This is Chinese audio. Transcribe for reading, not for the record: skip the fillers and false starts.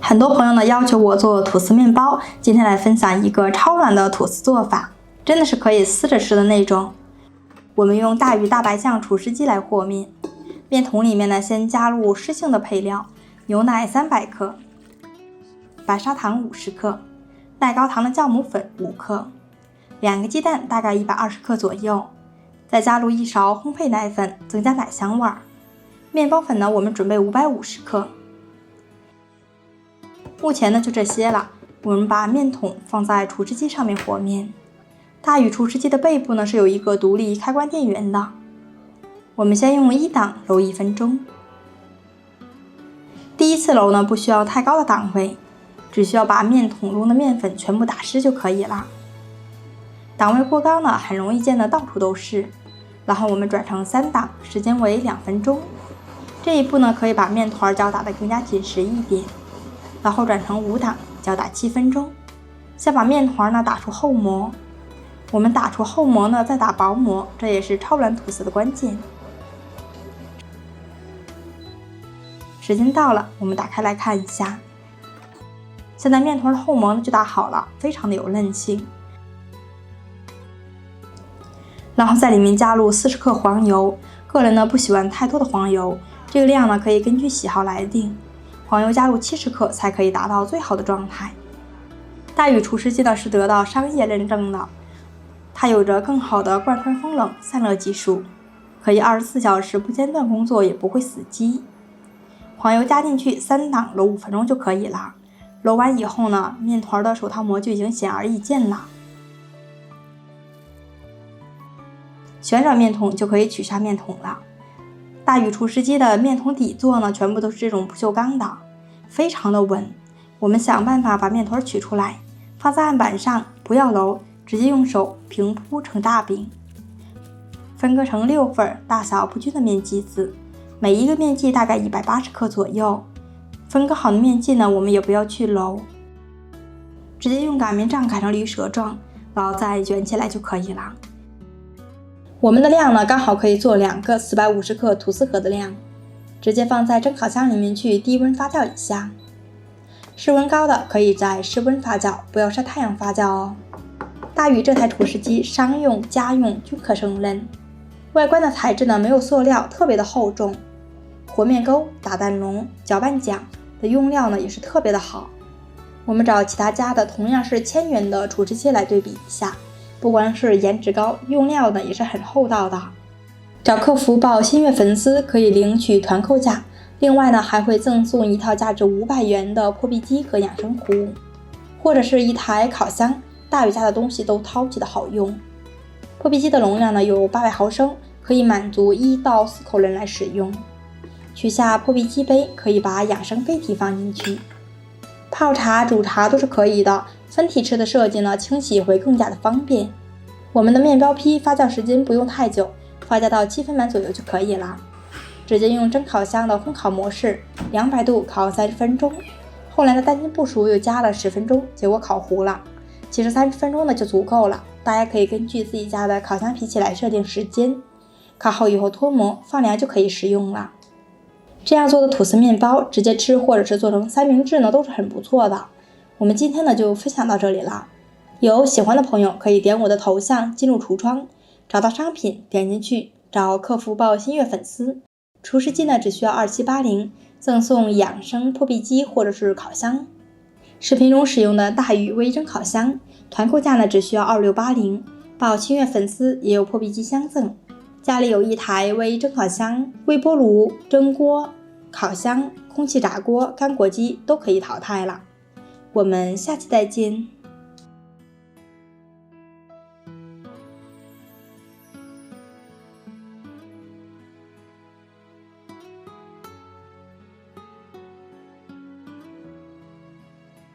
很多朋友呢要求我做吐司面包，今天来分享一个超软的吐司做法，真的是可以撕着吃的那种。我们用大禹大白象厨师机来和面，面桶里面呢先加入湿性的配料，牛奶300克，白砂糖50克，耐高糖的酵母粉5克，2个鸡蛋大概120克左右，再加入1勺烘焙奶粉，增加奶香味儿。面包粉呢我们准备550克。目前呢就这些了，我们把面桶放在厨师机上面和面。大禹厨师机的背部呢是有一个独立开关电源的，我们先用1档揉1分钟。第一次揉呢不需要太高的档位，只需要把面桶中的面粉全部打湿就可以了。档位过高呢很容易溅得到处都是，然后我们转成3档，时间为2分钟。这一步呢可以把面团搅打得更加紧实一点，然后转成5档，搅打7分钟，先把面团呢打出厚膜。我们打出厚膜呢再打薄膜，这也是超软吐司的关键。时间到了，我们打开来看一下，现在面团的厚膜呢就打好了，非常的有韧性。然后在里面加入40克黄油，个人呢不喜欢太多的黄油，这个量呢可以根据喜好来定，黄油加入70克才可以达到最好的状态。大禹厨师机呢是得到商业认证的，它有着更好的贯穿风冷散热技术，可以24小时不间断工作，也不会死机。黄油加进去3档揉5分钟就可以了。揉完以后呢，面团的手套膜就已经显而易见了。旋转面桶就可以取下面桶了。大禹厨师机的面桶底座呢，全部都是这种不锈钢的，非常的稳。我们想办法把面团取出来，放在案板上，不要揉，直接用手平铺成大饼，分割成6份大小不均的面剂子，每一个面剂大概180克左右。分割好的面剂呢，我们也不要去揉，直接用擀面杖擀成驴舌状，然后再卷起来就可以了。我们的量呢，刚好可以做2个450克吐司盒的量，直接放在蒸烤箱里面去低温发酵一下。室温高的可以在室温发酵，不要晒太阳发酵哦。大禹这台厨师机商用、家用均可胜任。外观的材质呢没有塑料，特别的厚重。和面钩、打蛋笼、搅拌桨的用料呢也是特别的好。我们找其他家的同样是1000元的厨师机来对比一下，不光是颜值高，用料呢也是很厚道的。找客服报新月粉丝可以领取团购价，另外呢还会赠送一套价值500元的破壁机和养生壶，或者是一台烤箱。大禹家的东西都超级的好用。破壁机的容量呢有800毫升，可以满足1到4口人来使用。取下破壁机杯，可以把养生杯体放进去，泡茶、煮茶都是可以的。分体式的设计呢，清洗会更加的方便。我们的面包坯发酵时间不用太久，发酵到7分满左右就可以了。直接用蒸烤箱的烘烤模式，200度烤30分钟。后来的担心不熟又加了10分钟，结果烤糊了。其实30分钟呢就足够了，大家可以根据自己家的烤箱脾气来设定时间。烤好以后脱模放凉就可以食用了。这样做的吐司面包直接吃或者是做成三明治呢都是很不错的。我们今天呢就分享到这里了，有喜欢的朋友可以点我的头像进入橱窗，找到商品点进去，找客服报新月粉丝。厨师机呢只需要2780，赠送养生破壁机或者是烤箱。视频中使用的大禹微蒸烤箱，团购价呢只需要2680，报新月粉丝也有破壁机相赠。家里有一台微蒸烤箱、微波炉、蒸锅、烤箱、空气炸锅、干果机都可以淘汰了。我们下期再见。